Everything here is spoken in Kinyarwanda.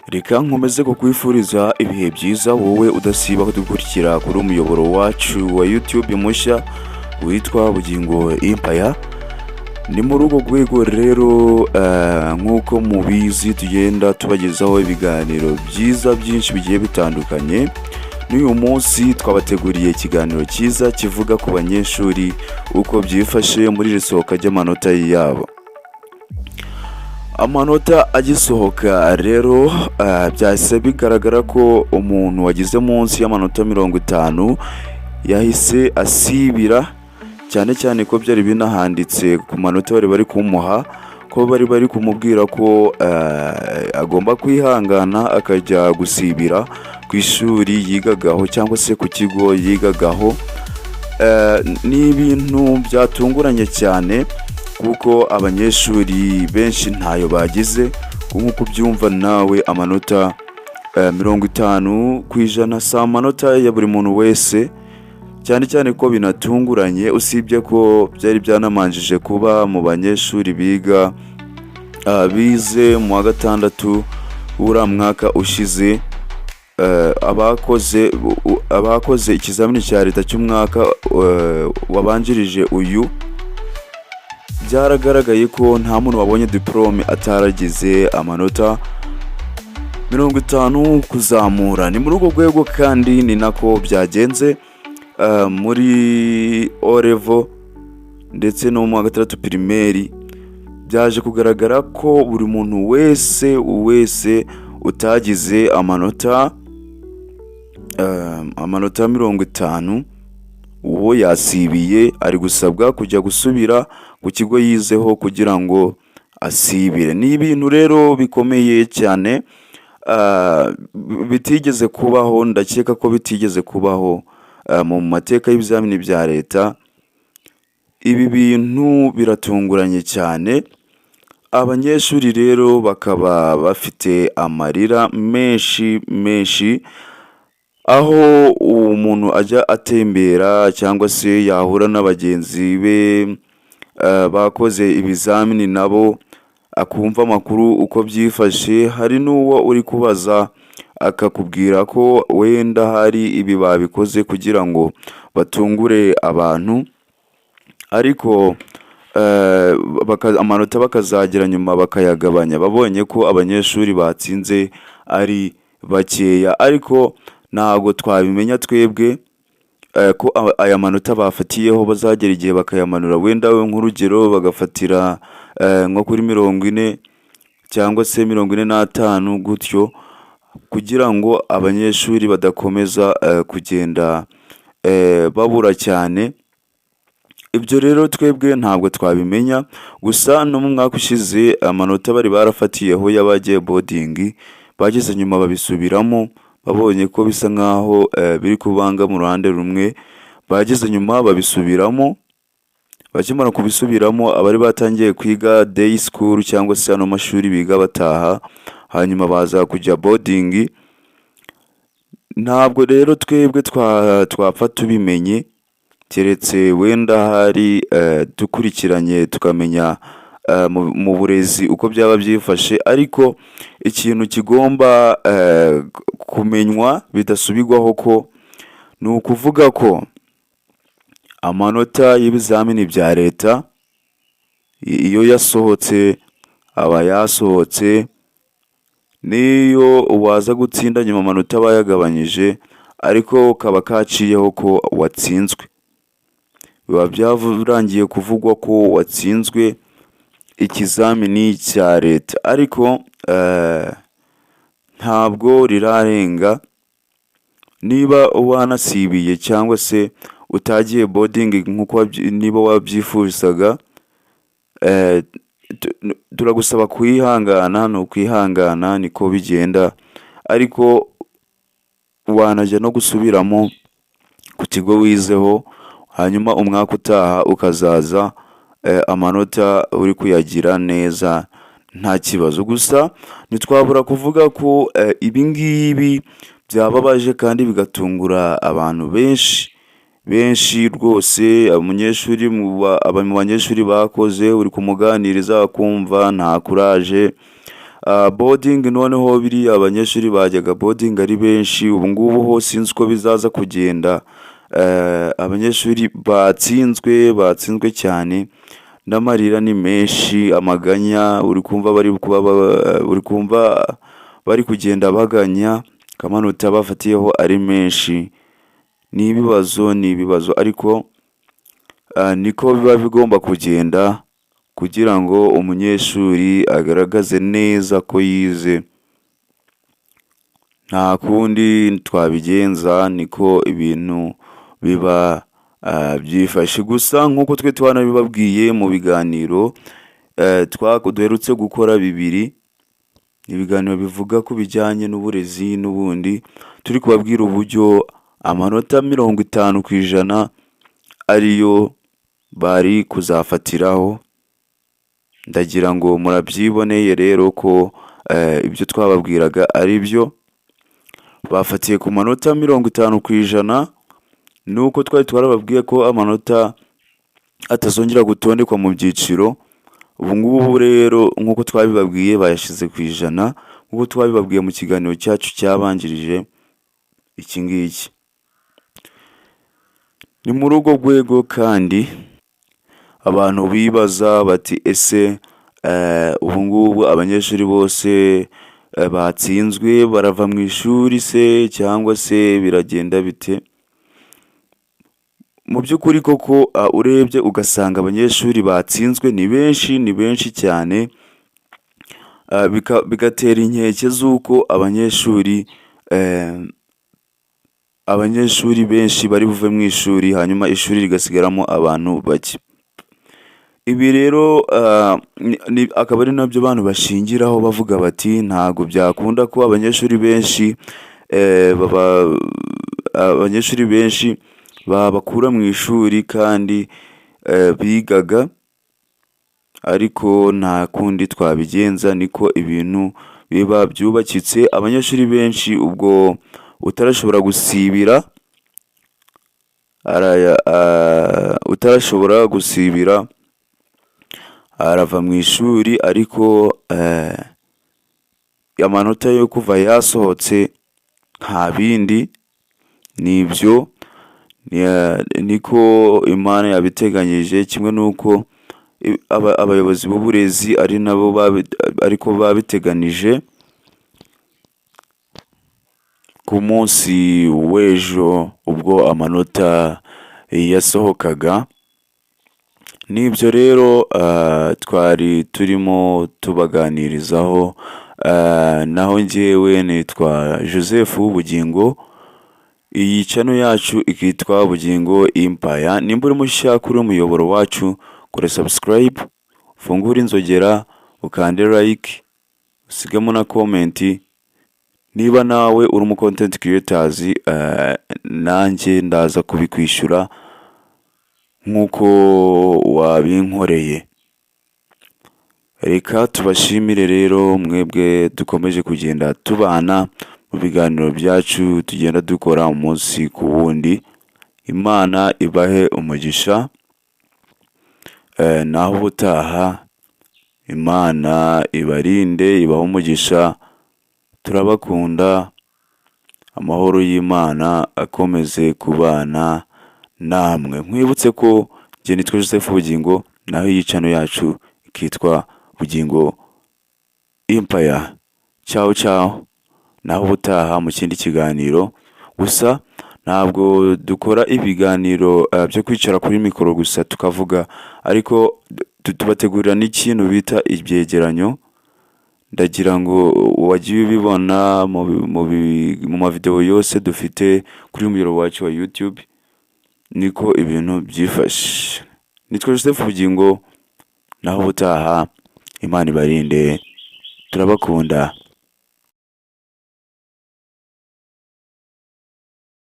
Reka nkomeze kukwifuriza ibihe byiza wowe udasiba kudukurikira kuri umuyoboro wacu wa YouTube mushya witwa Bugingo Empire. Ni muri urwo rwego rero nk'uko mubizi tugenda tubagezaho ibiganiro byiza byinshi bigiye bitandukanye. N'uyu munsi twabateguriye ikiganiro cyiza kivuga ku banyeshuri uko byifashe muri risohoka ry'amanota yabo. Amanota agisohoka rero byahise bigaragara ko umuntu wagize munsi y'amanota 50 yahise asibira, cyane cyane ko byari binahanditse ku manota bari kumuha, ko bari kumubwira ko agomba kwihangana akajya gusibira ku ishuri yigagaho cyangwa se ku kigo yigagaho. Ni ibintu byatunguranye cyane kuko abanyeshuri benshi ntayo bagize. Nk'uko byumva nawe, amanota 50% si amanota ya buri muntu wese, cyane cyane ko binatunguranye, usibye ko byari byanamanjije kuba mu banyeshuri bize mu wa gatandatu uriya mwaka ushize, abakoze ikizamini cya leta cy'umwaka wabanjirije uyu. Byaragaragaye ko nta muntu wabonye diplome ataragize amanota 50 kuzamura. Ni muri urwo rwego kandi ni nako byagenze muri O level ndetse no mu wa gatandatu primaire. Byaje kugaragara ko buri muntu wese utagize amanota 50 uwo yasibiye ari gusabwa kujya gusubira ku kigo yizeho kugira ngo asibire. Ni ibintu rero bikomeye cyane bitigeze kubaho, ndakeka ko bitigeze kubaho mu mateka y'ibizamini bya leta. Ibi bintu biratunguranye cyane. Abanyeshuri rero bakaba bafite amarira menshi, aho umuntu ajya atembera cyangwa se yahura n'abagenzi be bakoze ibizamini nabo akumva amakuru uko byifashe. Hari n'uwo uri kubaza akakubwira ko wenda hari ibi babikoze kugira ngo batungure abantu, ariko amanota bakazagera nyuma bakayagabanya babonye ko abanyeshuri batsinze ari bakeya. Ariko ntabwo twabimenya twebwe ko aya manota bafatiyeho bazagera igihe bakayamanura. Wenda nk'urugero bagafatira nko kuri 40 cyangwa se 45 gutyo, kugira ngo abanyeshuri badakomeza kugenda babura cyane. Ibyo rero twebwe ntabwo twabimenya. Gusa no mu mwaka ushize amanota bari barafatiyeho y'abagiye boarding bageze nyuma babisubiramo, babonye ko bisa nkaho biri kubanga mu ruhande rumwe. Bageze nyuma babisubiramo, bakimara kubisubiramo abari batangiye kwiga day school cyangwa se ano mashuri biga bataha, hanyuma baza kujya boarding. Ntabwo rero twebwe twapfa tubimenye, keretse wenda hari dukurikiranye tukamenya mu burezi uko byaba byifashe. Ariko ikintu kigomba kumenywa bidasubirwaho ko ni ukuvuga ko amanota y'ibizamini bya leta iyo yasohotse aba yasohotse. Niyo waza gutsinda nyuma amanota bayagabanyije, ariko kaba kaciyeho ko watsinzwe, biba byarangiye kuvugwa ko watsinzwe ikizamini cya leta. Ariko ntabwo rirarenga. Niba wanasibiye cyangwa se utagiye boarding nk'uko niba wabyifuzaga, turagusaba kwihangana. No kwihangana niko bigenda, ariko wanajya no gusubiramo ku kigo wizeho, hanyuma umwaka utaha ukazaza amanota uri kuyagira neza nta kibazo. Gusa ntitwabura kuvuga ko ibi ngibi byababaje kandi bigatungura abantu benshi rwose. Mu banyeshuri bakoze uri kumuganiriza akumva nta courage, boarding noneho biriya abanyeshuri bajyaga boarding ari benshi, ubu ngubu ho sinzi uko bizaza kugenda. Abanyeshuri batsinzwe cyane, n'amarira ni menshi, amaganya uri kumva bari kugenda baganya, amanota bafatiyeho ari menshi. Ni ibibazo ariko niko biba bigomba kugenda kugira ngo umunyeshuri agaragaze neza ko yize. Nta kundi twabigenza, niko ibintu biba byifashe. Gusa nk'uko twe twanabibabwiye mu biganiro duherutse gukora bibiri, ibiganiro bivuga ku bijyanye n'uburezi n'ubundi, turi kubabwira uburyo amanota 50% ariyo bari kuzafatiraho. Ndagira ngo murabyiboneye rero ko ibyo twababwiraga ari byo. Bafatiye ku manota 50%, nuko twari twarababwiye ko amanota atazongera gutondekwa mu byiciro. Ubu ngubu rero nk'uko twabibabwiye bayashyize ku 100, nk'uko twabibabwiye mu kiganiro cyacu cyabanjirije iki ngiki. Ni muri urwo rwego kandi abantu bibaza bati ese ubu ngubu abanyeshuri bose batsinzwe barava mu ishuri se, cyangwa se biragenda bite? Mu by'ukuri koko urebye ugasanga abanyeshuri batsinzwe ni benshi cyane, bigatera inkeke z'uko abanyeshuri benshi bari buve mu ishuri, hanyuma ishuri rigasigaramo abantu bake. Ibi rero akaba ari nabyo abantu bashingiraho bavuga bati ntago byakunda ko abanyeshuri benshi babakura mu ishuri kandi bigaga, ariko nta kundi twabigenza, niko ibintu biba byubakitse. Abanyeshuri benshi ubwo utarashobora gusibira arava mu ishuri, ariko amanota yo kuva yasohotse nta bindi, nibyo niko Imana yabiteganyije, kimwe n'uko abayobozi b'uburezi ari nabo ariko babiteganije. Ku munsi w'ejo ubwo amanota yasohokaga, nibyo rero twari turimo tubaganirizaho. Naho njyewe nitwa Joseph Bugingo, iyi channel yacu ikitwa Bugingo Empire. Nimba uri mushya kuri umuyoboro wacu, kora subscribe, fungura inzogera, ukande like, usigamo na comment. Niba nawe uri mu content creators, nanjye ndaza kubikwishyura nk'uko wabinkoreye. Reka tubashimire rero mwebwe dukomeje kugenda tubana mu biganiro byacu tugenda dukora umunsi ku wundi. Imana ibahe umugisha, naho ubutaha. Imana ibarinde, ibahe umugisha. Turabakunda. Amahoro y'Imana akomeze kubana namwe. Nkwibutse ko njye nitwa Joseph Bugingo, naho iyi channel yacu ikitwa Bugingo Empire. Ciao, naho ubutaha mu kindi kiganiro. Gusa ntabwo dukora ibiganiro byo kwicara kuri mikoro gusa tukavuga, ariko tubategurira n'ikintu bita ibyegeranyo. Ndagira ngo wagiye ubibona mu mavideo yose dufite kuri umuyoboro wacu wa YouTube, niko ibintu byifashe. Nitwa Joseph Bugingo, naho ubutaha. Imana ibarinde, turabakunda.